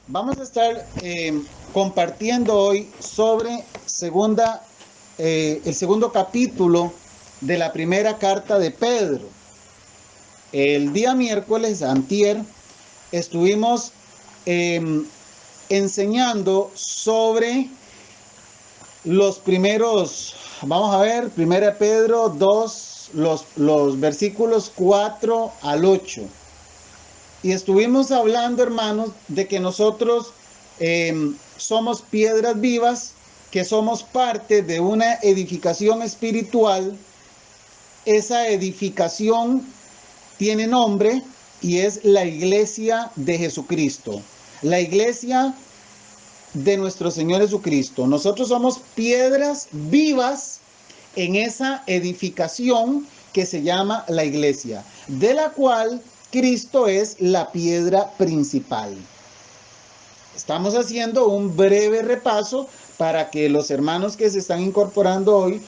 Vamos a estar compartiendo hoy sobre el segundo capítulo de la primera carta de Pedro. El día miércoles, antier, estuvimos enseñando sobre los primeros, vamos a ver, 1 Pedro 2, los versículos 4 al 8. Y estuvimos hablando, hermanos, de que nosotros somos piedras vivas, que somos parte de una edificación espiritual. Esa edificación tiene nombre y es la iglesia de Jesucristo, la iglesia de nuestro Señor Jesucristo. Nosotros somos piedras vivas en esa edificación que se llama la iglesia, de la cual Cristo es la piedra principal. Estamos haciendo un breve repaso para que los hermanos que se están incorporando hoy,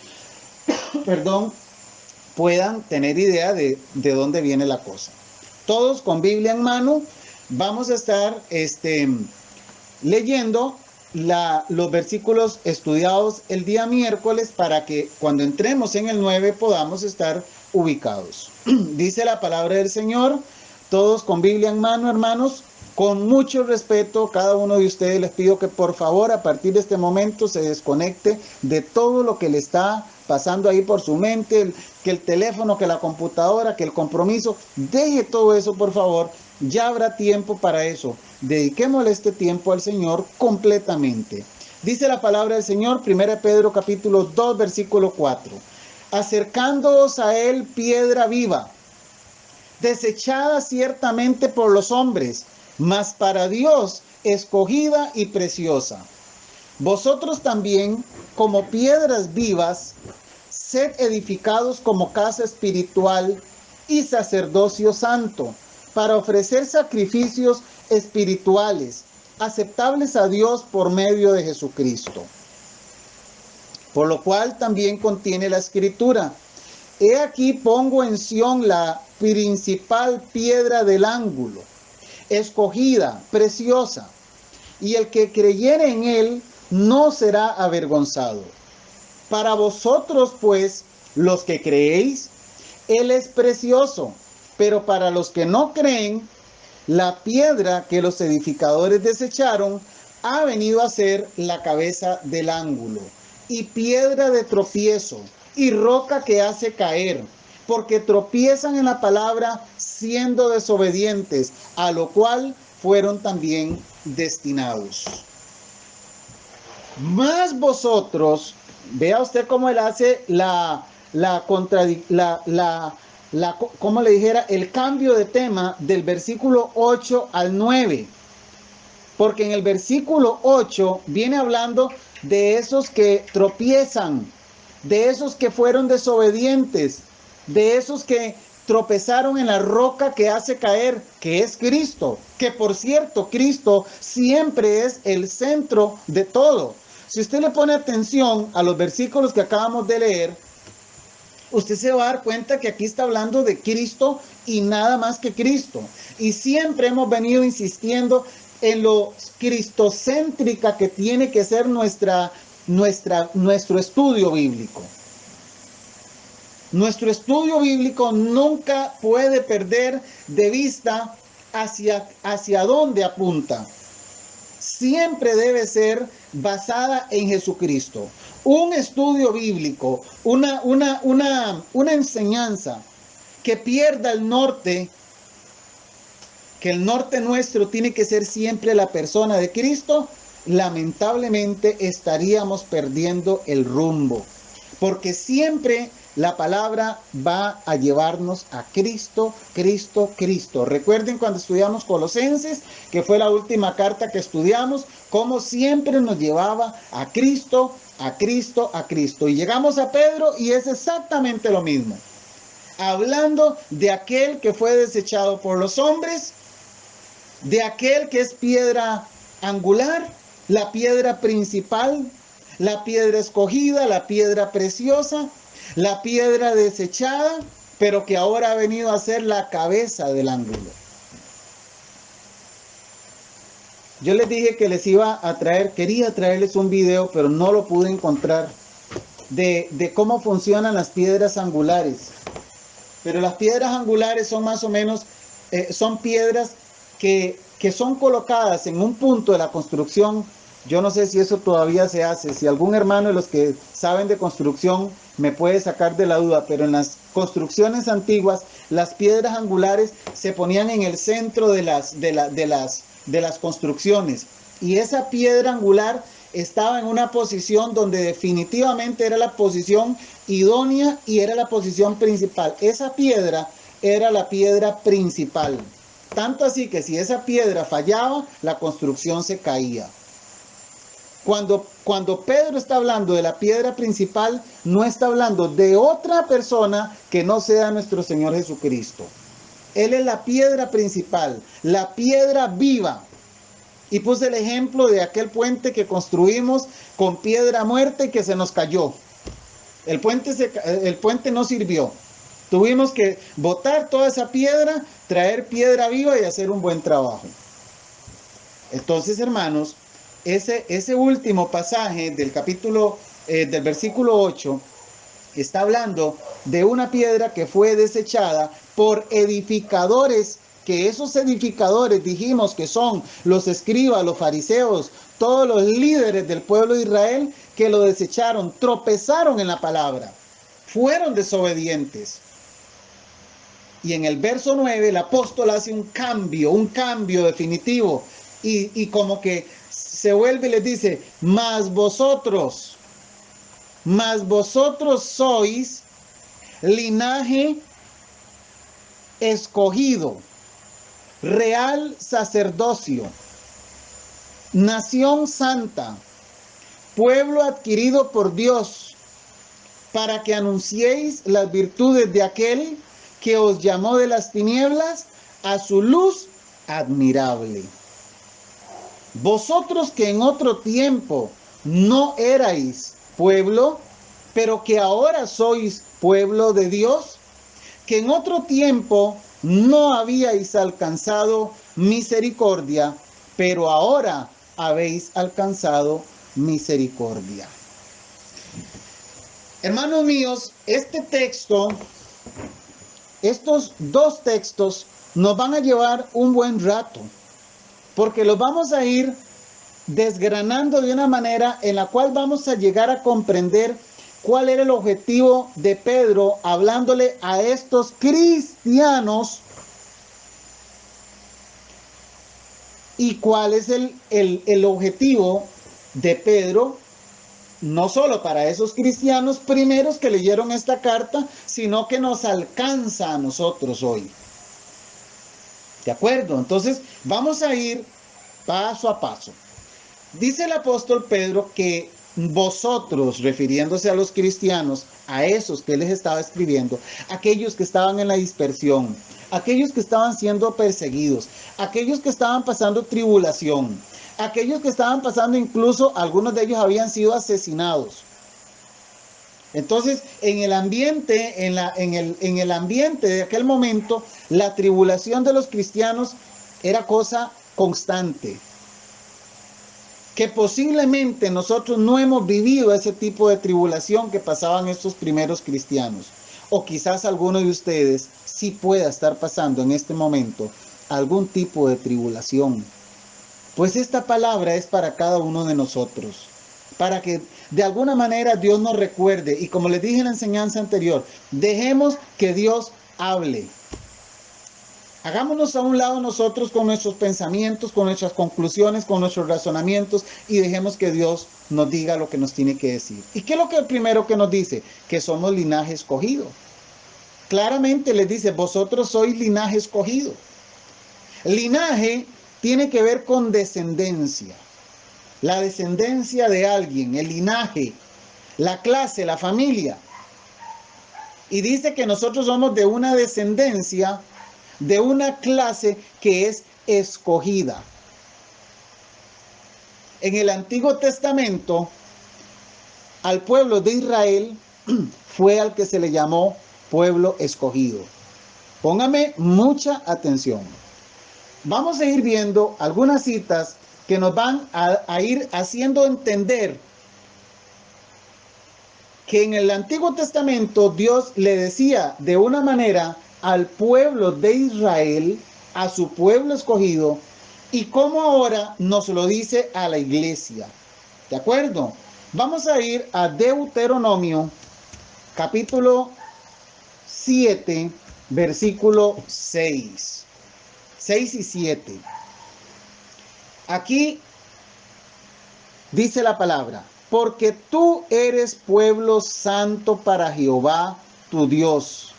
puedan tener idea de dónde viene la cosa. Todos con Biblia en mano, vamos a estar leyendo los versículos estudiados el día miércoles para que cuando entremos en el 9 podamos estar ubicados. Dice la palabra del Señor, todos con Biblia en mano, hermanos, con mucho respeto, cada uno de ustedes les pido que por favor a partir de este momento se desconecte de todo lo que le está pasando ahí por su mente, que el teléfono, que la computadora, que el compromiso, deje todo eso por favor, ya habrá tiempo para eso. Dediquémosle este tiempo al Señor completamente. Dice la palabra del Señor, 1 Pedro capítulo 2, versículo 4. Acercándoos a él, piedra viva, desechada ciertamente por los hombres, mas para Dios escogida y preciosa. Vosotros también, como piedras vivas, sed edificados como casa espiritual y sacerdocio santo, para ofrecer sacrificios espirituales, aceptables a Dios por medio de Jesucristo. Por lo cual también contiene la Escritura: he aquí pongo en Sión la principal piedra del ángulo, escogida, preciosa, y el que creyere en él no será avergonzado. Para vosotros, pues, los que creéis, él es precioso, pero para los que no creen, la piedra que los edificadores desecharon ha venido a ser la cabeza del ángulo, y piedra de tropiezo, y roca que hace caer, porque tropiezan en la palabra siendo desobedientes, a lo cual fueron también destinados. Mas vosotros, vea usted cómo él hace como le dijera, el cambio de tema del versículo 8 al 9. Porque en el versículo 8 viene hablando de esos que tropiezan, de esos que fueron desobedientes, de esos que tropezaron en la roca que hace caer, que es Cristo. Que por cierto, Cristo siempre es el centro de todo. Si usted le pone atención a los versículos que acabamos de leer, usted se va a dar cuenta que aquí está hablando de Cristo y nada más que Cristo. Y siempre hemos venido insistiendo en lo cristocéntrica que tiene que ser nuestro estudio bíblico. Nuestro estudio bíblico nunca puede perder de vista hacia dónde apunta. Siempre debe ser basada en Jesucristo. Un estudio bíblico, una enseñanza que pierda el norte, que el norte nuestro tiene que ser siempre la persona de Cristo, lamentablemente estaríamos perdiendo el rumbo. Porque siempre la palabra va a llevarnos a Cristo, Cristo, Cristo. Recuerden cuando estudiamos Colosenses, que fue la última carta que estudiamos, cómo siempre nos llevaba a Cristo, a Cristo, a Cristo. Y llegamos a Pedro y es exactamente lo mismo. Hablando de aquel que fue desechado por los hombres, de aquel que es piedra angular, la piedra principal, la piedra escogida, la piedra preciosa, la piedra desechada, pero que ahora ha venido a ser la cabeza del ángulo. Yo les dije que les iba a traer, quería traerles un video, pero no lo pude encontrar, de cómo funcionan las piedras angulares. Pero las piedras angulares son más o menos, son piedras que son colocadas en un punto de la construcción. Yo no sé si eso todavía se hace, si algún hermano de los que saben de construcción me puede sacar de la duda, pero en las construcciones antiguas, las piedras angulares se ponían en el centro de las construcciones, y esa piedra angular estaba en una posición donde definitivamente era la posición idónea y era la posición principal. Esa piedra era la piedra principal. Tanto así que si esa piedra fallaba, la construcción se caía. Cuando Pedro está hablando de la piedra principal, no está hablando de otra persona que no sea nuestro Señor Jesucristo. Él es la piedra principal, la piedra viva. Y puse el ejemplo de aquel puente que construimos con piedra muerta y que se nos cayó. El puente no sirvió. Tuvimos que botar toda esa piedra, traer piedra viva y hacer un buen trabajo. Entonces, hermanos, ese último pasaje del capítulo, del versículo 8, está hablando de una piedra que fue desechada por edificadores, que esos edificadores dijimos que son los escribas, los fariseos, todos los líderes del pueblo de Israel, que lo desecharon, tropezaron en la palabra, fueron desobedientes. Y en el verso 9 el apóstol hace un cambio definitivo, y como que se vuelve y les dice, mas vosotros sois linaje escogido, real sacerdocio, nación santa, pueblo adquirido por Dios, para que anunciéis las virtudes de aquel que os llamó de las tinieblas a su luz admirable. Vosotros que en otro tiempo no erais pueblo, pero que ahora sois pueblo de Dios, que en otro tiempo no habíais alcanzado misericordia, pero ahora habéis alcanzado misericordia. Hermanos míos, estos dos textos nos van a llevar un buen rato, porque los vamos a ir desgranando de una manera en la cual vamos a llegar a comprender cuál era el objetivo de Pedro hablándole a estos cristianos, y cuál es el objetivo de Pedro, no solo para esos cristianos primeros que leyeron esta carta, sino que nos alcanza a nosotros hoy. ¿De acuerdo? Entonces vamos a ir paso a paso. Dice el apóstol Pedro que vosotros, refiriéndose a los cristianos, a esos que él les estaba escribiendo, aquellos que estaban en la dispersión, aquellos que estaban siendo perseguidos, aquellos que estaban pasando tribulación, aquellos que estaban pasando, incluso algunos de ellos habían sido asesinados. Entonces, en el ambiente, en el ambiente de aquel momento, la tribulación de los cristianos era cosa constante, que posiblemente nosotros no hemos vivido ese tipo de tribulación que pasaban estos primeros cristianos, o quizás alguno de ustedes sí pueda estar pasando en este momento algún tipo de tribulación. Pues esta palabra es para cada uno de nosotros, para que de alguna manera Dios nos recuerde, y como les dije en la enseñanza anterior, dejemos que Dios hable. Hagámonos a un lado nosotros con nuestros pensamientos, con nuestras conclusiones, con nuestros razonamientos, y dejemos que Dios nos diga lo que nos tiene que decir. ¿Y qué es lo que primero que nos dice? Que somos linaje escogido. Claramente les dice, vosotros sois linaje escogido. Linaje tiene que ver con descendencia. La descendencia de alguien, el linaje, la clase, la familia. Y dice que nosotros somos de una descendencia, de una clase que es escogida. En el Antiguo Testamento, al pueblo de Israel fue al que se le llamó pueblo escogido. Póngame mucha atención. Vamos a ir viendo algunas citas que nos van a ir haciendo entender que en el Antiguo Testamento Dios le decía de una manera al pueblo de Israel, a su pueblo escogido, y cómo ahora nos lo dice a la iglesia. ¿De acuerdo? Vamos a ir a Deuteronomio, capítulo 7, versículo 6. 6 y 7. Aquí dice la palabra: porque tú eres pueblo santo para Jehová tu Dios.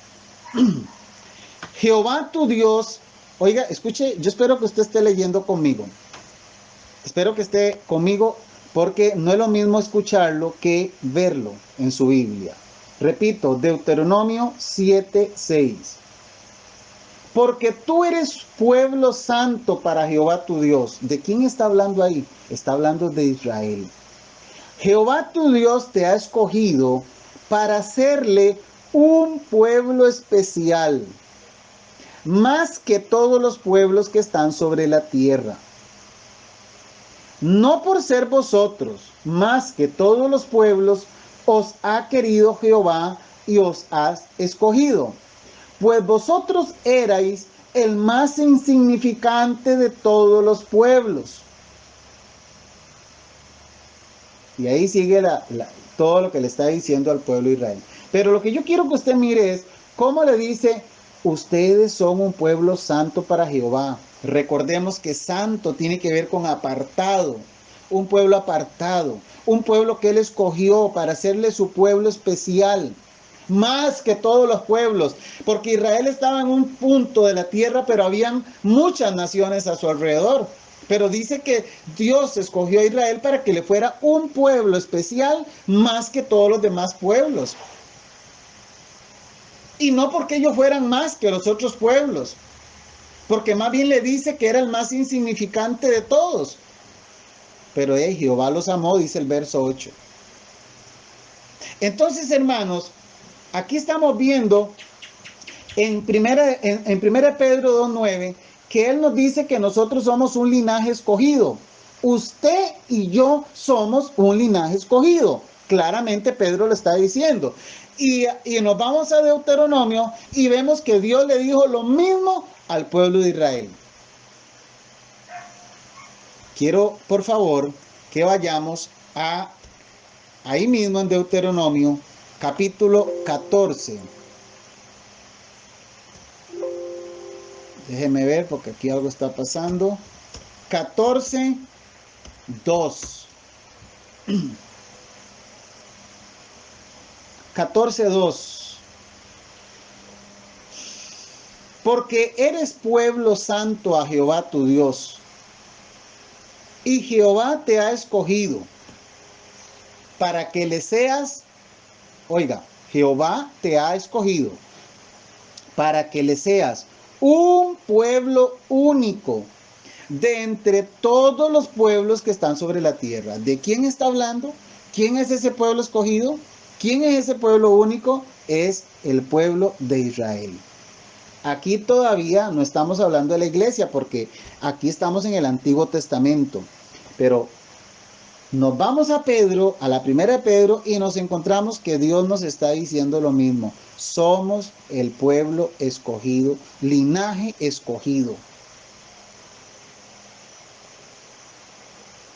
Jehová tu Dios, oiga, escuche, yo espero que usted esté leyendo conmigo. Espero que esté conmigo, porque no es lo mismo escucharlo que verlo en su Biblia. Repito, Deuteronomio 7:6. Porque tú eres pueblo santo para Jehová tu Dios. ¿De quién está hablando ahí? Está hablando de Israel. Jehová tu Dios te ha escogido para hacerle un pueblo especial, más que todos los pueblos que están sobre la tierra. No por ser vosotros más que todos los pueblos, os ha querido Jehová y os has escogido, pues vosotros erais el más insignificante de todos los pueblos. Y ahí sigue todo lo que le está diciendo al pueblo de Israel. Pero lo que yo quiero que usted mire es cómo le dice: ustedes son un pueblo santo para Jehová. Recordemos que santo tiene que ver con apartado, un pueblo apartado, un pueblo que él escogió para hacerle su pueblo especial, más que todos los pueblos, porque Israel estaba en un punto de la tierra, pero habían muchas naciones a su alrededor. Pero dice que Dios escogió a Israel para que le fuera un pueblo especial más que todos los demás pueblos. Y no porque ellos fueran más que los otros pueblos, porque más bien le dice que era el más insignificante de todos. Pero Jehová los amó, dice el verso 8. Entonces, hermanos, aquí estamos viendo en primera Pedro 2:9 que él nos dice que nosotros somos un linaje escogido. Usted y yo somos un linaje escogido. Claramente Pedro lo está diciendo. Y nos vamos a Deuteronomio y vemos que Dios le dijo lo mismo al pueblo de Israel. Quiero, por favor, que vayamos ahí mismo en Deuteronomio, capítulo 14. Déjeme ver porque aquí algo está pasando. 14:2. 14:2. Porque eres pueblo santo a Jehová tu Dios, y Jehová te ha escogido para que le seas, oiga, Jehová te ha escogido para que le seas un pueblo único de entre todos los pueblos que están sobre la tierra. ¿De quién está hablando? ¿Quién es ese pueblo escogido? ¿Quién es ese pueblo único? Es el pueblo de Israel. Aquí todavía no estamos hablando de la iglesia, porque aquí estamos en el Antiguo Testamento. Pero nos vamos a Pedro, a la primera de Pedro, y nos encontramos que Dios nos está diciendo lo mismo. Somos el pueblo escogido, linaje escogido.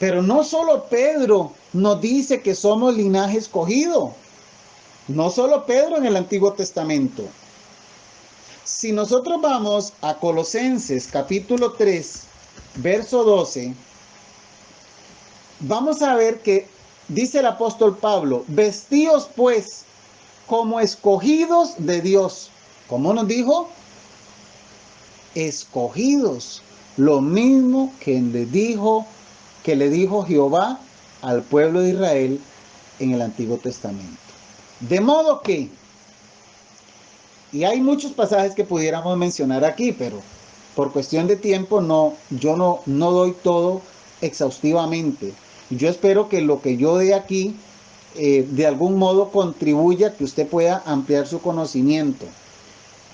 Pero no solo Pedro nos dice que somos linaje escogido. No solo Pedro en el Antiguo Testamento. Si nosotros vamos a Colosenses capítulo 3, verso 12, vamos a ver que dice el apóstol Pablo: vestíos pues como escogidos de Dios. ¿Cómo nos dijo? Escogidos. Lo mismo que le dijo Jehová al pueblo de Israel en el Antiguo Testamento. De modo que, y hay muchos pasajes que pudiéramos mencionar aquí, pero por cuestión de tiempo yo no doy todo exhaustivamente. Yo espero que lo que yo dé aquí de algún modo contribuya a que usted pueda ampliar su conocimiento.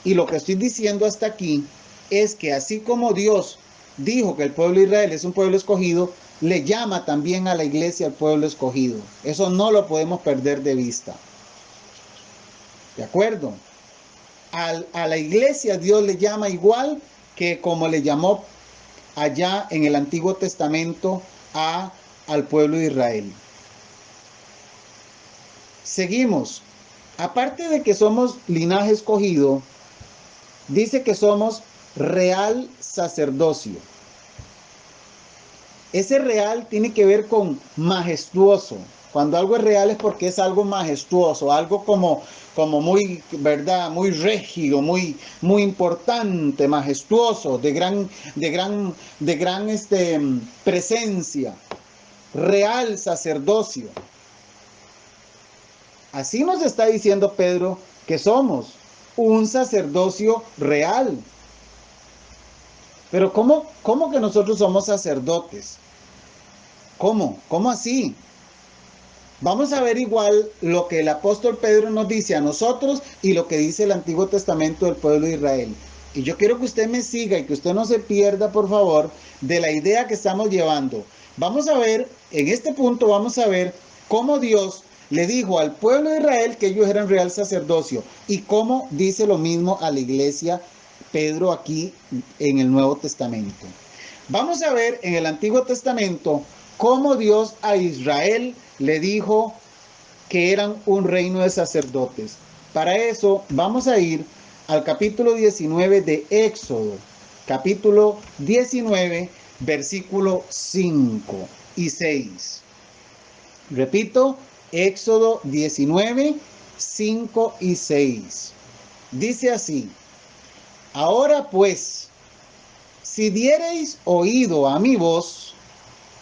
Y lo que estoy diciendo hasta aquí es que así como Dios dijo que el pueblo de Israel es un pueblo escogido, le llama también a la iglesia al pueblo escogido. Eso no lo podemos perder de vista. ¿De acuerdo? A la iglesia Dios le llama igual que como le llamó allá en el Antiguo Testamento al pueblo de Israel. Seguimos. Aparte de que somos linaje escogido, dice que somos real sacerdocio. Ese real tiene que ver con majestuoso. Cuando algo es real es porque es algo majestuoso, algo como muy, ¿verdad? Muy rígido, muy importante, majestuoso, de gran presencia. Real sacerdocio. Así nos está diciendo Pedro que somos un sacerdocio real. Pero ¿cómo que nosotros somos sacerdotes? ¿Cómo? ¿Cómo así? Vamos a ver igual lo que el apóstol Pedro nos dice a nosotros y lo que dice el Antiguo Testamento del pueblo de Israel. Y yo quiero que usted me siga y que usted no se pierda, por favor, de la idea que estamos llevando. Vamos a ver, en este punto vamos a ver cómo Dios le dijo al pueblo de Israel que ellos eran real sacerdocio y cómo dice lo mismo a la iglesia Pedro aquí en el Nuevo Testamento. Vamos a ver en el Antiguo Testamento cómo Dios a Israel le dijo que eran un reino de sacerdotes. Para eso vamos a ir al capítulo 19 de Éxodo, capítulo 19, versículo 5 y 6. Repito, Éxodo 19, 5 y 6. Dice así: ahora pues, si diereis oído a mi voz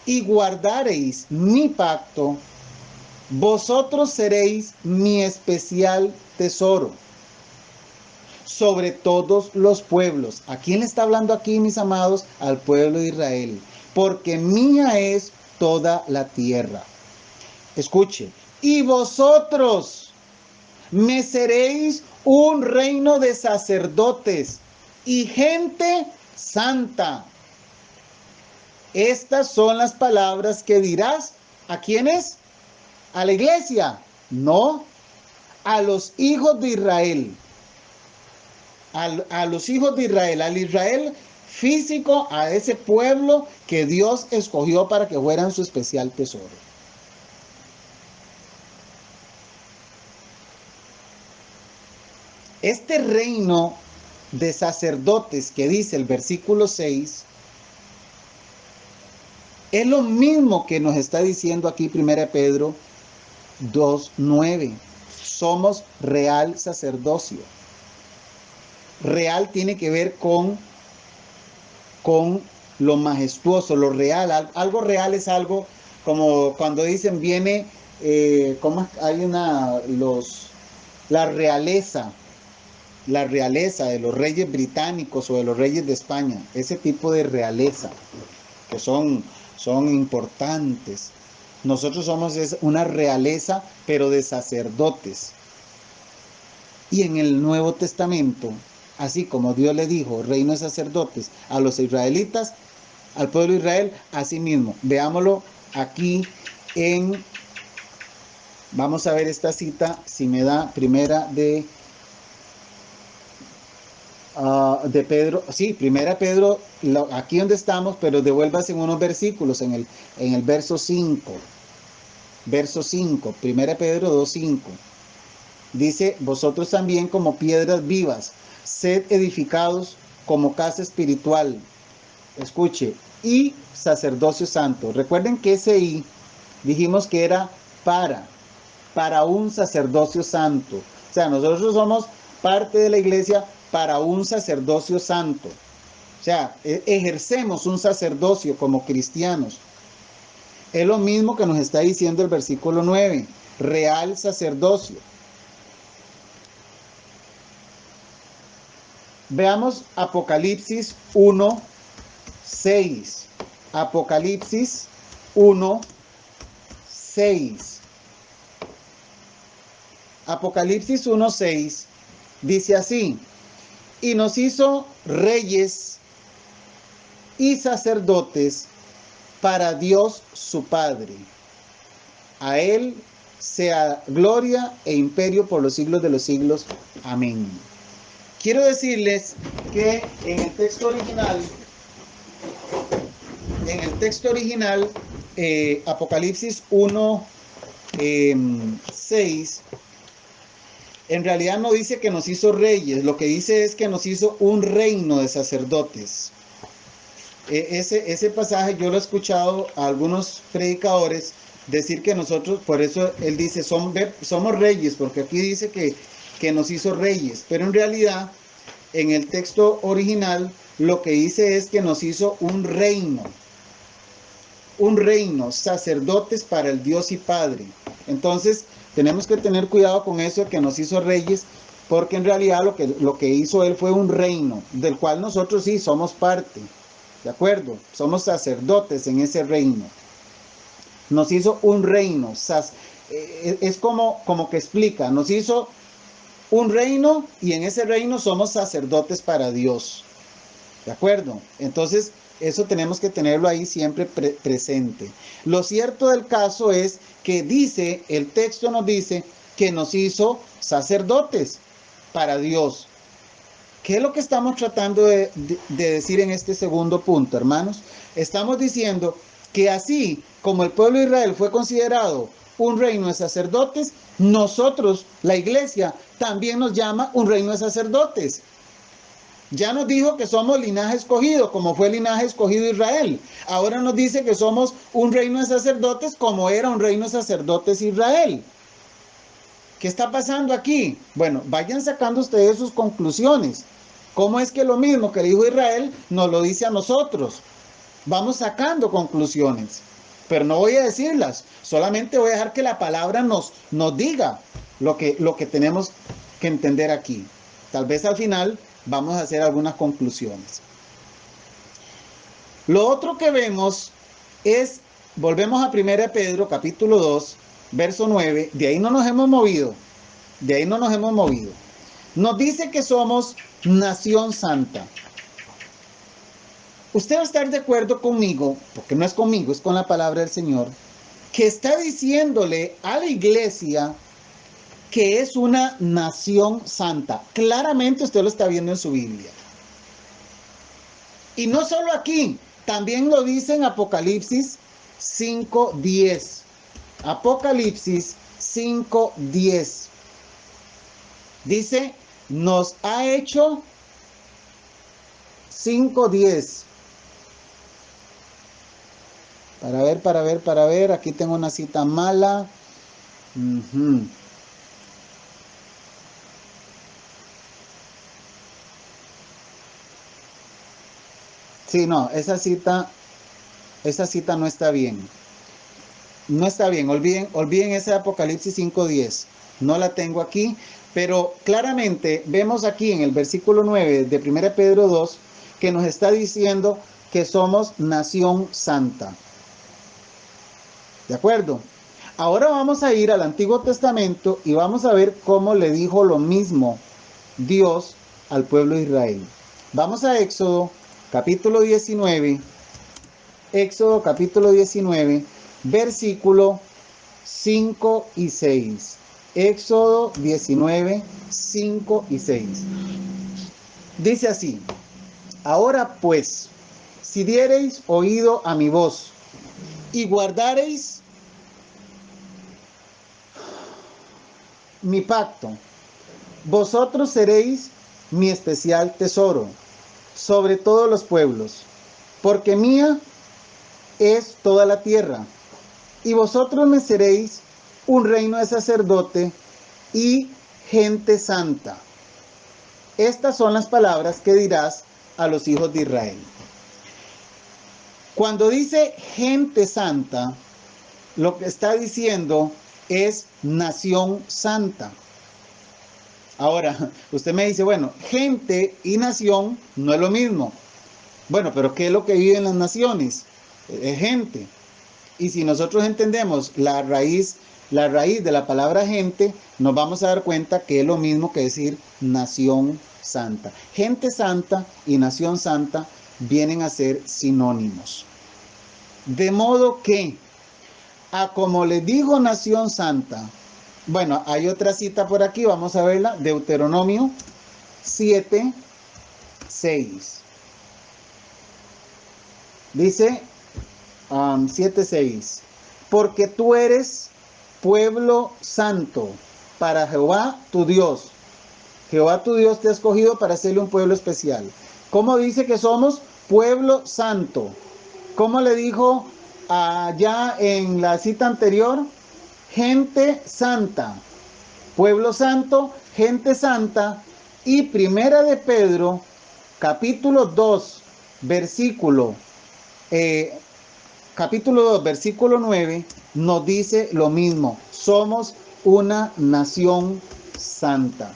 y guardareis mi pacto, vosotros seréis mi especial tesoro sobre todos los pueblos. ¿A quién le está hablando aquí, mis amados? Al pueblo de Israel. Porque mía es toda la tierra. Escuche. Y vosotros me seréis un reino de sacerdotes y gente santa. Estas son las palabras que dirás. ¿A quiénes? ¿A la iglesia? No, a los hijos de Israel. A los hijos de Israel, al Israel físico, a ese pueblo que Dios escogió para que fueran su especial tesoro. Este reino de sacerdotes que dice el versículo 6 es lo mismo que nos está diciendo aquí 1 Pedro 2:9. Somos real sacerdocio. Real tiene que ver con lo majestuoso, lo real. Algo real es algo como cuando dicen viene, hay la realeza de los reyes británicos o de los reyes de España, ese tipo de realeza que son importantes. Nosotros somos una realeza, pero de sacerdotes. Y en el Nuevo Testamento, así como Dios le dijo, reino de sacerdotes a los israelitas, al pueblo de Israel, así mismo. Veámoslo aquí vamos a ver esta cita, si me da primera de Pedro, sí, primera Pedro, aquí donde estamos, pero devuélvase en unos versículos, en el verso 5. Verso 5, primera Pedro 2:5. Dice, vosotros también como piedras vivas, sed edificados como casa espiritual. Escuche, y sacerdocio santo. Recuerden que ese I dijimos que era para un sacerdocio santo. O sea, nosotros somos parte de la iglesia para un sacerdocio santo. O sea, ejercemos un sacerdocio como cristianos. Es lo mismo que nos está diciendo el versículo 9, real sacerdocio. Veamos Apocalipsis 1:6. Apocalipsis 1:6. Apocalipsis 1:6 dice así: y nos hizo reyes y sacerdotes para Dios su Padre. A Él sea gloria e imperio por los siglos de los siglos. Amén. Quiero decirles que en el texto original, Apocalipsis 1, 6, en realidad no dice que nos hizo reyes, lo que dice es que nos hizo un reino de sacerdotes. Ese pasaje yo lo he escuchado a algunos predicadores decir que nosotros, por eso él dice, somos reyes, porque aquí dice que nos hizo reyes, pero en realidad en el texto original lo que dice es que nos hizo un reino, sacerdotes para el Dios y Padre. Entonces tenemos que tener cuidado con eso de que nos hizo reyes, porque en realidad lo que hizo él fue un reino, del cual nosotros sí somos parte, ¿de acuerdo? Somos sacerdotes en ese reino. Nos hizo un reino, es como que explica, nos hizo un reino y en ese reino somos sacerdotes para Dios, ¿de acuerdo? Entonces eso tenemos que tenerlo ahí siempre presente. Lo cierto del caso es que el texto nos dice que nos hizo sacerdotes para Dios. ¿Qué es lo que estamos tratando de decir en este segundo punto, hermanos? Estamos diciendo que así como el pueblo de Israel fue considerado un reino de sacerdotes, nosotros, la iglesia, también nos llama un reino de sacerdotes. Ya nos dijo que somos linaje escogido, como fue el linaje escogido Israel. Ahora nos dice que somos un reino de sacerdotes, como era un reino de sacerdotes Israel. ¿Qué está pasando aquí? Bueno, vayan sacando ustedes sus conclusiones. ¿Cómo es que lo mismo que le dijo Israel nos lo dice a nosotros? Vamos sacando conclusiones, pero no voy a decirlas. Solamente voy a dejar que la palabra nos diga lo que tenemos que entender aquí. Tal vez al final vamos a hacer algunas conclusiones. Lo otro que vemos es, volvemos a 1 Pedro capítulo 2, verso 9, de ahí no nos hemos movido, Nos dice que somos nación santa. Usted va a estar de acuerdo conmigo, porque no es conmigo, es con la palabra del Señor, que está diciéndole a la iglesia que es una nación santa. Claramente usted lo está viendo en su Biblia. Y no solo aquí, también lo dice en Apocalipsis 5:10. Apocalipsis 5:10. Dice, nos ha hecho 5:10. Para ver, aquí tengo una cita mala. Sí, no, esa cita no está bien. No está bien, olviden ese Apocalipsis 5:10. No la tengo aquí, pero claramente vemos aquí en el versículo 9 de 1 Pedro 2 que nos está diciendo que somos nación santa. ¿De acuerdo? Ahora vamos a ir al Antiguo Testamento y vamos a ver cómo le dijo lo mismo Dios al pueblo de Israel. Vamos a Éxodo capítulo 19. Éxodo capítulo 19, versículo 5 y 6. Éxodo 19, 5 y 6. Dice así: ahora pues, si diereis oído a mi voz y guardareis mi pacto, vosotros seréis mi especial tesoro sobre todos los pueblos, porque mía es toda la tierra, y vosotros me seréis un reino de sacerdote y gente santa. Estas son las palabras que dirás a los hijos de Israel. Cuando dice gente santa, lo que está diciendo es nación santa. Ahora, usted me dice, bueno, gente y nación no es lo mismo. Bueno, pero ¿qué es lo que viven las naciones? Es gente. Y si nosotros entendemos la raíz de la palabra gente, nos vamos a dar cuenta que es lo mismo que decir nación santa. Gente santa y nación santa vienen a ser sinónimos. De modo que, a como le digo nación santa. Bueno, hay otra cita por aquí, vamos a verla. Deuteronomio 7, 6. Dice 7, 6. Porque tú eres pueblo santo para Jehová tu Dios. Jehová tu Dios te ha escogido para hacerle un pueblo especial. ¿Cómo dice que somos? Pueblo santo. ¿Cómo le dijo allá en la cita anterior? Gente santa. Pueblo santo, gente santa. Y primera de Pedro, capítulo 2, capítulo 2, versículo 9, nos dice lo mismo. Somos una nación santa.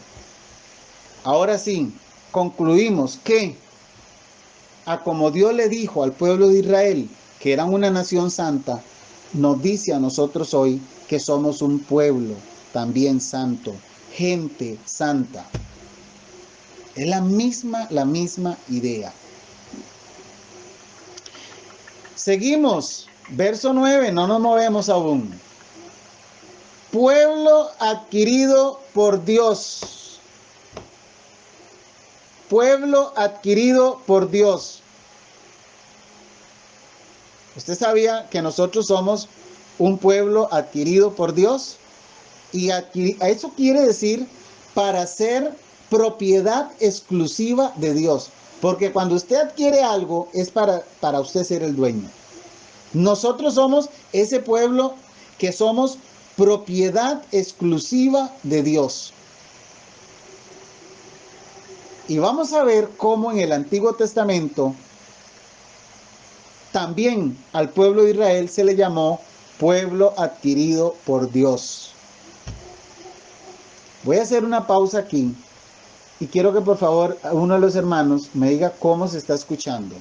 Ahora sí, concluimos que, a como Dios le dijo al pueblo de Israel que eran una nación santa, nos dice a nosotros hoy que somos un pueblo también santo, gente santa. Es la misma idea. Seguimos, verso 9, no nos movemos aún. Pueblo adquirido por Dios. Pueblo adquirido por Dios. ¿Usted sabía que nosotros somos un pueblo adquirido por Dios? Y eso quiere decir para ser propiedad exclusiva de Dios. Porque cuando usted adquiere algo es para usted ser el dueño. Nosotros somos ese pueblo que somos propiedad exclusiva de Dios. Y vamos a ver cómo en el Antiguo Testamento también al pueblo de Israel se le llamó pueblo adquirido por Dios. Voy a hacer una pausa aquí y quiero que por favor uno de los hermanos me diga cómo se está escuchando.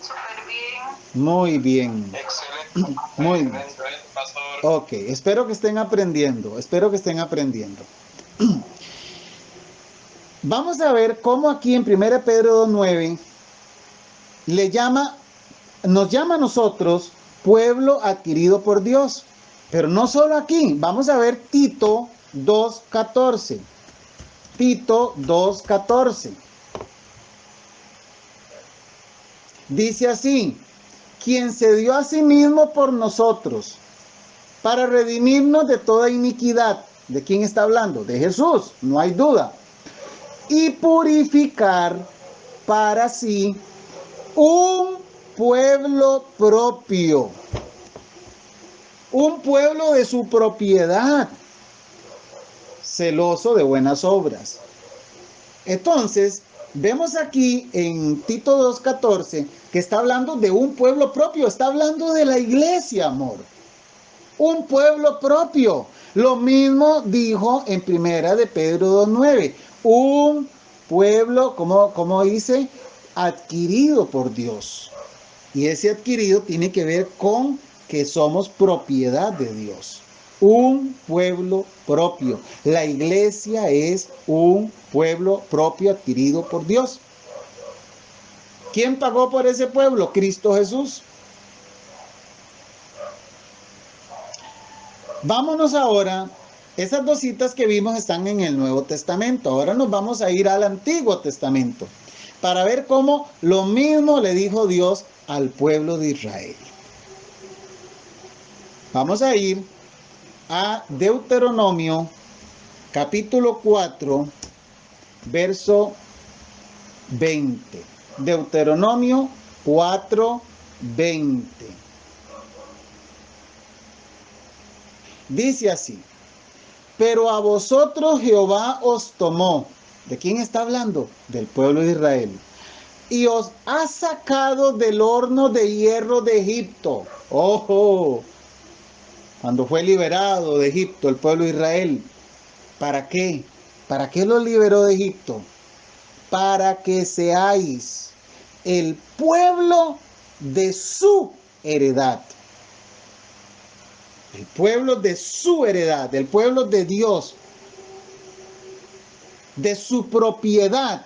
Súper bien. Muy bien. Excelente. Muy bien. Pastor. Ok, espero que estén aprendiendo. Vamos a ver cómo aquí en 1 Pedro 2:9 nos llama a nosotros pueblo adquirido por Dios. Pero no solo aquí, vamos a ver Tito 2:14. Tito 2:14. Dice así: quien se dio a sí mismo por nosotros para redimirnos de toda iniquidad. ¿De quién está hablando? De Jesús, no hay duda. Y purificar para sí un pueblo propio. Un pueblo de su propiedad, celoso de buenas obras. Entonces, vemos aquí en Tito 2:14 que está hablando de un pueblo propio, está hablando de la iglesia, amor. Un pueblo propio. Lo mismo dijo en primera de Pedro 2:9. Un pueblo, como dice, adquirido por Dios. Y ese adquirido tiene que ver con que somos propiedad de Dios. Un pueblo propio. La iglesia es un pueblo propio adquirido por Dios. ¿Quién pagó por ese pueblo? Cristo Jesús. Vámonos ahora. Esas dos citas que vimos están en el Nuevo Testamento. Ahora nos vamos a ir al Antiguo Testamento para ver cómo lo mismo le dijo Dios al pueblo de Israel. Vamos a ir a Deuteronomio capítulo 4, verso 20. Deuteronomio 4, 20. Dice así: pero a vosotros Jehová os tomó. ¿De quién está hablando? Del pueblo de Israel. Y os ha sacado del horno de hierro de Egipto. ¡Ojo! Cuando fue liberado de Egipto el pueblo de Israel. ¿Para qué? ¿Para qué lo liberó de Egipto? Para que seáis el pueblo de su heredad. El pueblo de su heredad, el pueblo de Dios, de su propiedad,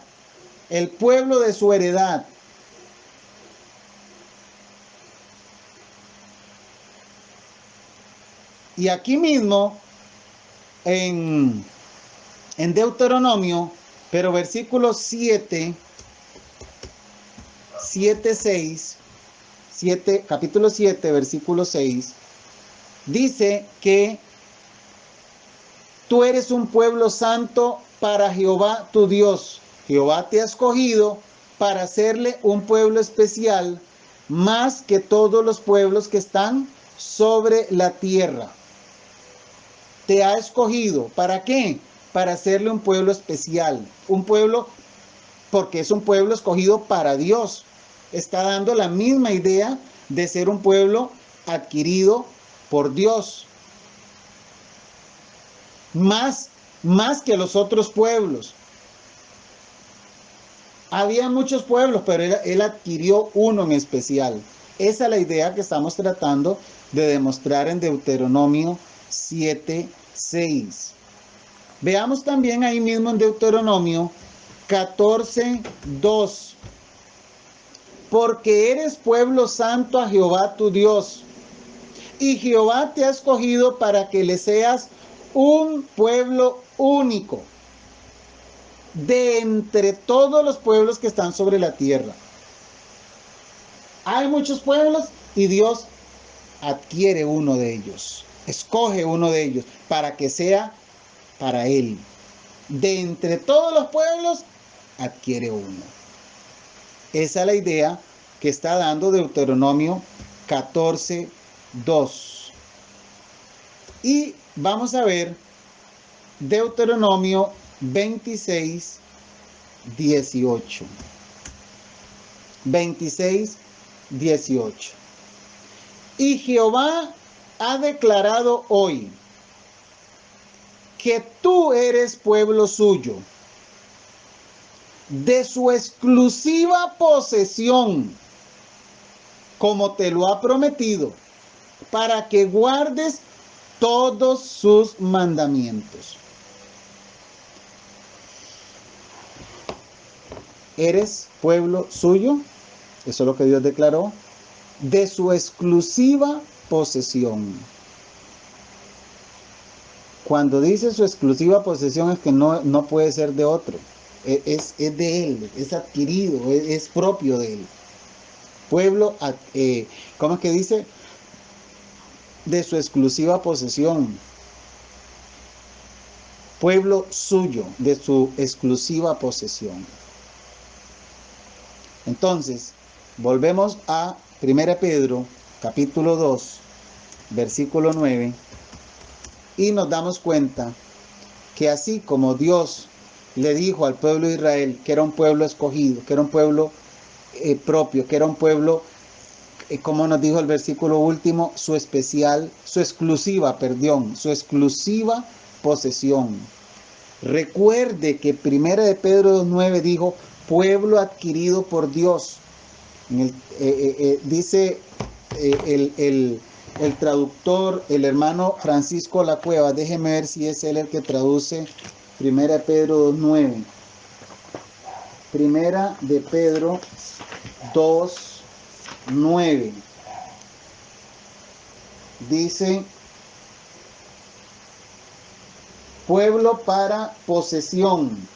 el pueblo de su heredad. Y aquí mismo, en Deuteronomio, pero versículo 7, 6, capítulo 7, versículo 6, dice que tú eres un pueblo santo para Jehová tu Dios. Jehová te ha escogido para hacerle un pueblo especial, más que todos los pueblos que están sobre la tierra. Te ha escogido. ¿Para qué? Para hacerle un pueblo especial. Un pueblo, porque es un pueblo escogido para Dios. Está dando la misma idea de ser un pueblo adquirido por Dios. Más que los otros pueblos. Había muchos pueblos, pero él adquirió uno en especial. Esa es la idea que estamos tratando de demostrar en Deuteronomio 7:6. Veamos también ahí mismo en Deuteronomio 14:2. Porque eres pueblo santo a Jehová tu Dios, y Jehová te ha escogido para que le seas un pueblo único de entre todos los pueblos que están sobre la tierra. Hay muchos pueblos y Dios adquiere uno de ellos, escoge uno de ellos para que sea para Él. De entre todos los pueblos adquiere uno. Esa es la idea que está dando Deuteronomio 14:2. Y vamos a ver Deuteronomio 26:18. 26:18. Y Jehová ha declarado hoy que tú eres pueblo suyo, de su exclusiva posesión, como te lo ha prometido, para que guardes todos sus mandamientos. Eres pueblo suyo, eso es lo que Dios declaró, de su exclusiva posesión. Cuando dice su exclusiva posesión es que no puede ser de otro, es de Él, es adquirido, es propio de Él. Pueblo, ¿cómo es que dice? De su exclusiva posesión. Pueblo suyo, de su exclusiva posesión. Entonces, volvemos a 1 Pedro, capítulo 2, versículo 9, y nos damos cuenta que así como Dios le dijo al pueblo de Israel que era un pueblo escogido, que era un pueblo propio, que era un pueblo, como nos dijo el versículo último, su exclusiva posesión. Recuerde que 1 Pedro 2:9 dijo, pueblo adquirido por Dios. Dice el traductor, el hermano Francisco La Cueva, déjeme ver si es él el que traduce 1 Pedro 2:9. 1 de Pedro 2:9. Dice, pueblo para posesión.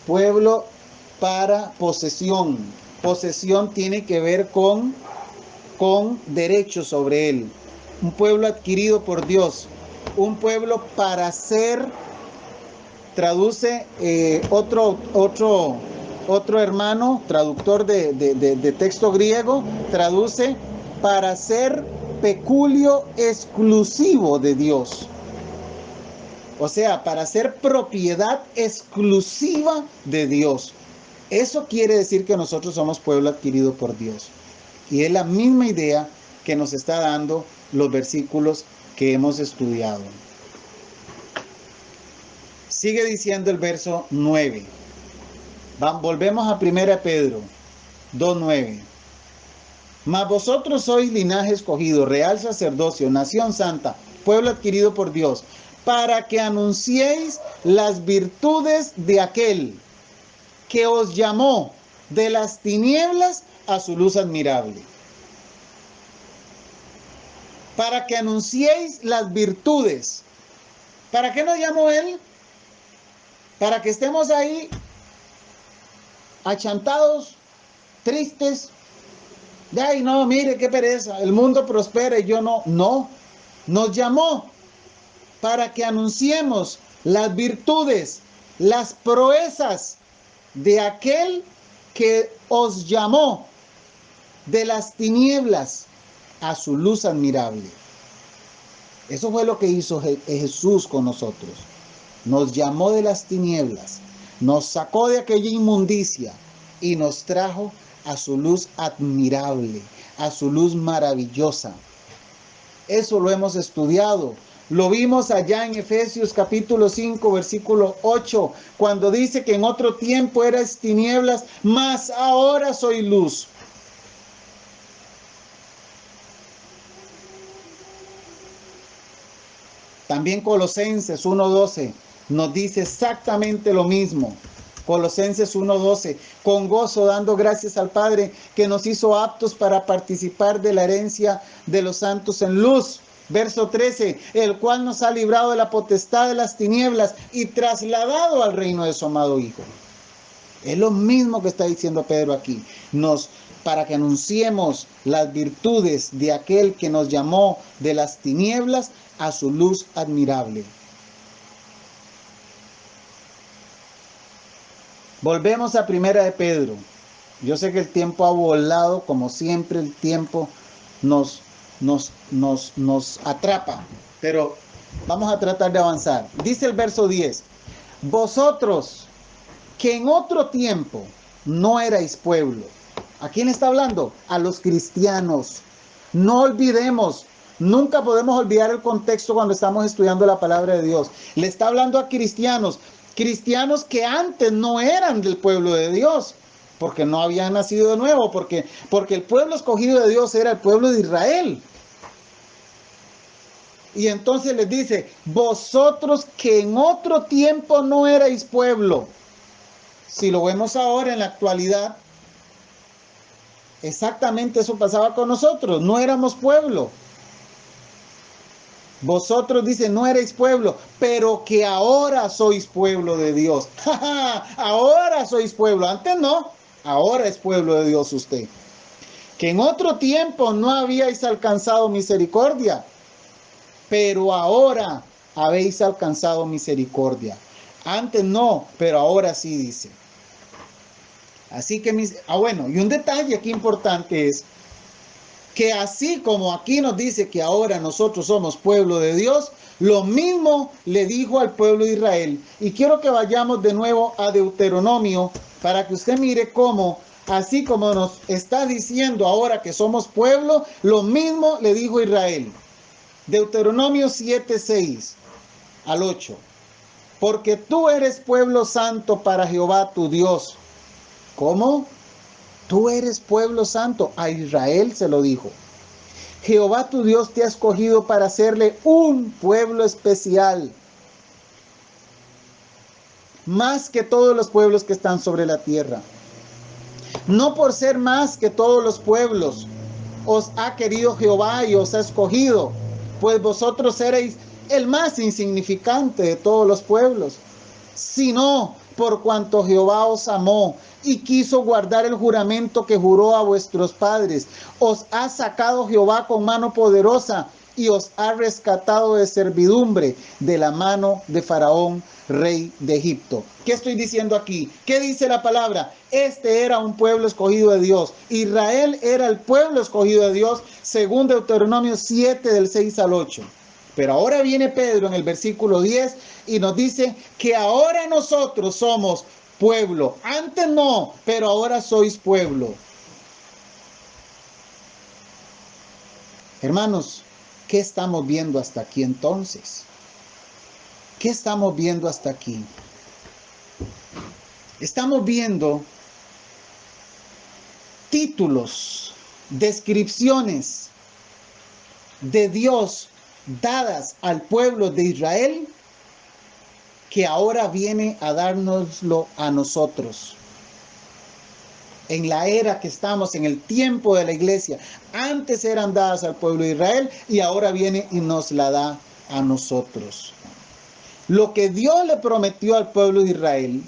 Pueblo para posesión. Posesión tiene que ver con derechos sobre él. Un pueblo adquirido por Dios. Un pueblo para ser, traduce otro hermano, traductor de texto griego, traduce para ser peculio exclusivo de Dios. O sea, para ser propiedad exclusiva de Dios. Eso quiere decir que nosotros somos pueblo adquirido por Dios. Y es la misma idea que nos está dando los versículos que hemos estudiado. Sigue diciendo el verso 9. Volvemos a 1 Pedro 2:9. Mas vosotros sois linaje escogido, real sacerdocio, nación santa, pueblo adquirido por Dios, para que anunciéis las virtudes de aquel que os llamó de las tinieblas a su luz admirable. para que anunciéis las virtudes. ¿Para qué nos llamó Él? Para que estemos ahí achantados, tristes. De ay, no, mire qué pereza, el mundo prospera y yo no. No, nos llamó para que anunciemos las virtudes, las proezas de aquel que os llamó de las tinieblas a su luz admirable. Eso fue lo que hizo Jesús con nosotros. Nos llamó de las tinieblas, nos sacó de aquella inmundicia y nos trajo a su luz admirable, a su luz maravillosa. Eso lo hemos estudiado. Lo vimos allá en Efesios capítulo 5, versículo 8, cuando dice que en otro tiempo erais tinieblas, mas ahora soy luz. También Colosenses 1:12 nos dice exactamente lo mismo. Colosenses 1:12, con gozo dando gracias al Padre que nos hizo aptos para participar de la herencia de los santos en luz. Verso 13, el cual nos ha librado de la potestad de las tinieblas y trasladado al reino de su amado Hijo. Es lo mismo que está diciendo Pedro aquí. Para que anunciemos las virtudes de aquel que nos llamó de las tinieblas a su luz admirable. Volvemos a Primera de Pedro. Yo sé que el tiempo ha volado, como siempre el tiempo nos atrapa, pero vamos a tratar de avanzar. Dice el verso 10, vosotros que en otro tiempo no erais pueblo. ¿A quién está hablando? A los cristianos. No olvidemos, nunca podemos olvidar el contexto cuando estamos estudiando la palabra de Dios. Le está hablando a cristianos, cristianos que antes no eran del pueblo de Dios, porque no habían nacido de nuevo, porque el pueblo escogido de Dios era el pueblo de Israel. Y entonces les dice, vosotros que en otro tiempo no erais pueblo. Si lo vemos ahora en la actualidad, exactamente eso pasaba con nosotros, no éramos pueblo. Vosotros, dice, no erais pueblo, pero que ahora sois pueblo de Dios. Ahora sois pueblo, antes no, ahora es pueblo de Dios usted. Que en otro tiempo no habíais alcanzado misericordia, pero ahora habéis alcanzado misericordia. Antes no, pero ahora sí, dice. Así que, bueno, y un detalle aquí importante es que así como aquí nos dice que ahora nosotros somos pueblo de Dios, lo mismo le dijo al pueblo de Israel. Y quiero que vayamos de nuevo a Deuteronomio para que usted mire cómo, así como nos está diciendo ahora que somos pueblo, lo mismo le dijo Israel. Deuteronomio 7:6 al 8. Porque tú eres pueblo santo para Jehová tu Dios. ¿Cómo? Tú eres pueblo santo. A Israel se lo dijo. Jehová tu Dios te ha escogido para hacerle un pueblo especial, más que todos los pueblos que están sobre la tierra. No por ser más que todos los pueblos os ha querido Jehová y os ha escogido, pues vosotros seréis el más insignificante de todos los pueblos, sino por cuanto Jehová os amó y quiso guardar el juramento que juró a vuestros padres. Os ha sacado Jehová con mano poderosa y os ha rescatado de servidumbre de la mano de Faraón, rey de Egipto. ¿Qué estoy diciendo aquí? ¿Qué dice la palabra? Este era un pueblo escogido de Dios. Israel era el pueblo escogido de Dios, según Deuteronomio 7, del 6 al 8. Pero ahora viene Pedro en el versículo 10 y nos dice que ahora nosotros somos pueblo. Antes no, pero ahora sois pueblo. Hermanos, ¿qué estamos viendo hasta aquí entonces? ¿Qué estamos viendo hasta aquí? Estamos viendo títulos, descripciones de Dios dadas al pueblo de Israel, que ahora viene a dárnoslo a nosotros. en la era que estamos, en el tiempo de la iglesia. Antes eran dadas al pueblo de Israel y ahora viene y nos la da a nosotros. Lo que Dios le prometió al pueblo de Israel,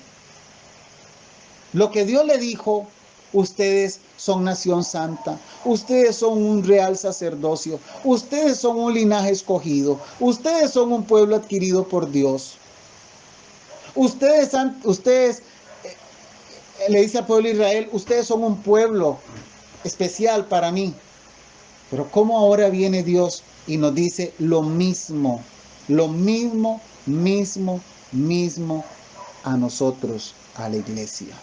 lo que Dios le dijo: ustedes son nación santa, ustedes son un real sacerdocio, ustedes son un linaje escogido, ustedes son un pueblo adquirido por Dios. Ustedes le dice al pueblo de Israel: ustedes son un pueblo especial para mí. Pero ¿cómo ahora viene Dios y nos dice lo mismo a nosotros, a la iglesia?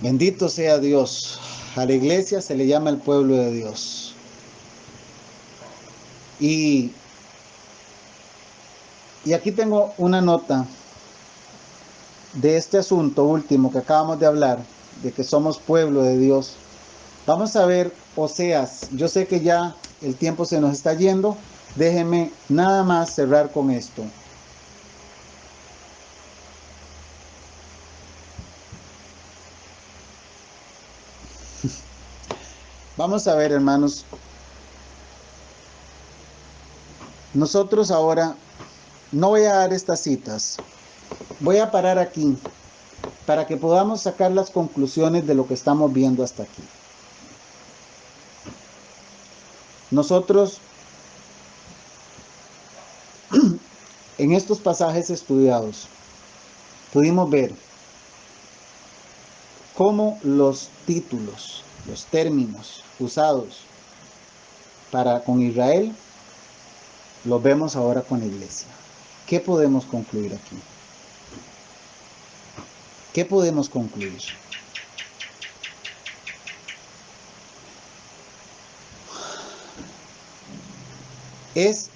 Bendito sea Dios. A la iglesia se le llama el pueblo de Dios. Y aquí tengo una nota de este asunto último que acabamos de hablar, de que somos pueblo de Dios. Vamos a ver Oseas. Yo sé que ya el tiempo se nos está yendo. Déjenme nada más cerrar con esto. Vamos a ver, hermanos. Nosotros ahora, no voy a dar estas citas. Voy a parar aquí para que podamos sacar las conclusiones de lo que estamos viendo hasta aquí. Nosotros, en estos pasajes estudiados, pudimos ver cómo los títulos, los términos usados para con Israel, los vemos ahora con la iglesia. ¿Qué podemos concluir aquí? ¿Qué podemos concluir? ¿Es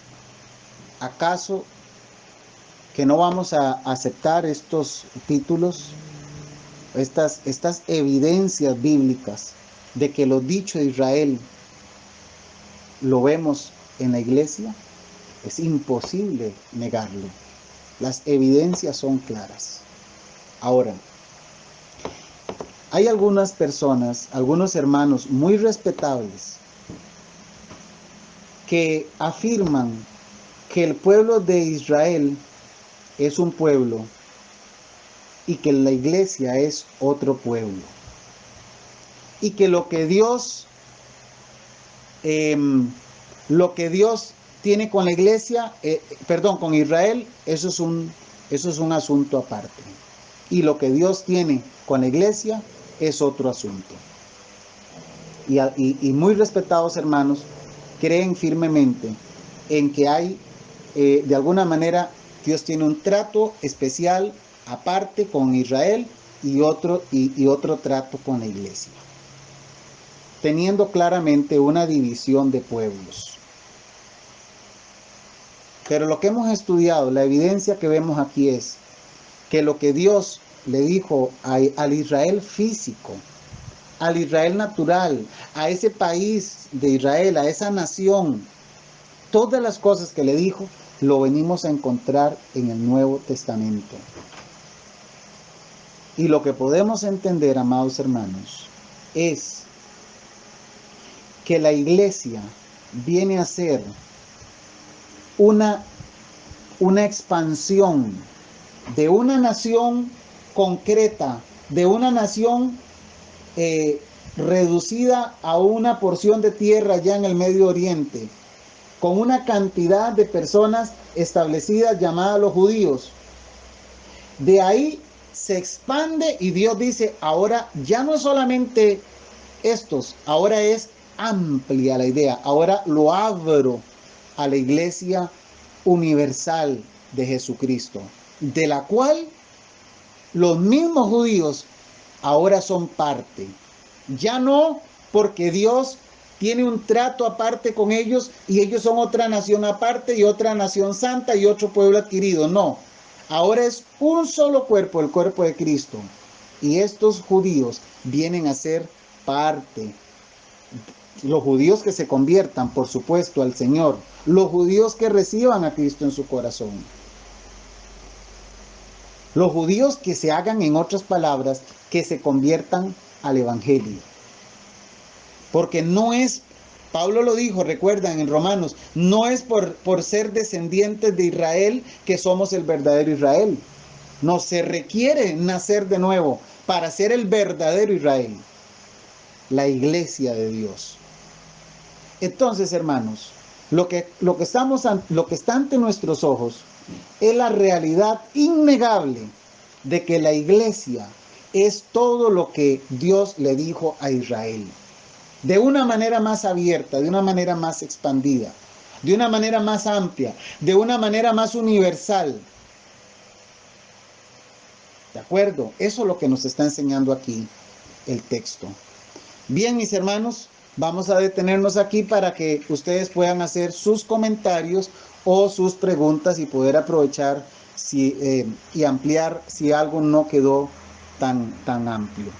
acaso que no vamos a aceptar estos títulos, estas evidencias bíblicas de que lo dicho de Israel lo vemos en la iglesia? Es imposible negarlo. Las evidencias son claras. Ahora, hay algunas personas, algunos hermanos muy respetables que afirman que el pueblo de Israel es un pueblo y que la iglesia es otro pueblo. Y que lo que Dios tiene con la iglesia, con Israel, eso es un asunto aparte. Y lo que Dios tiene con la iglesia es otro asunto. Y muy respetados hermanos creen firmemente en que hay, de alguna manera, Dios tiene un trato especial aparte con Israel y otro trato con la iglesia, teniendo claramente una división de pueblos. Pero lo que hemos estudiado, la evidencia que vemos aquí es que lo que Dios le dijo al Israel físico, al Israel natural, a ese país de Israel, a esa nación, todas las cosas que le dijo, lo venimos a encontrar en el Nuevo Testamento. Y lo que podemos entender, amados hermanos, es que la iglesia viene a ser una expansión de una nación concreta, de una nación reducida a una porción de tierra allá en el Medio Oriente, con una cantidad de personas establecidas llamadas los judíos. De ahí se expande y Dios dice: ahora ya no solamente estos, ahora es amplia la idea, ahora lo abro a la iglesia universal de Jesucristo, de la cual los mismos judíos ahora son parte. Ya no porque Dios tiene un trato aparte con ellos y ellos son otra nación aparte y otra nación santa y otro pueblo adquirido. No, ahora es un solo cuerpo, el cuerpo de Cristo. Y estos judíos vienen a ser parte, Los judíos que se conviertan, por supuesto, al Señor. Los judíos que reciban a Cristo en su corazón. Los judíos que se hagan, en otras palabras, que se conviertan al Evangelio. Porque no es, Pablo lo dijo, recuerdan en Romanos, no es por ser descendientes de Israel que somos el verdadero Israel. No, se requiere nacer de nuevo para ser el verdadero Israel, la iglesia de Dios. Entonces, hermanos, lo que está ante nuestros ojos es la realidad innegable de que la iglesia es todo lo que Dios le dijo a Israel. De una manera más abierta, de una manera más expandida, de una manera más amplia, de una manera más universal. ¿De acuerdo? Eso es lo que nos está enseñando aquí el texto. Bien, mis hermanos, vamos a detenernos aquí para que ustedes puedan hacer sus comentarios o sus preguntas y poder aprovechar y ampliar si algo no quedó tan amplio.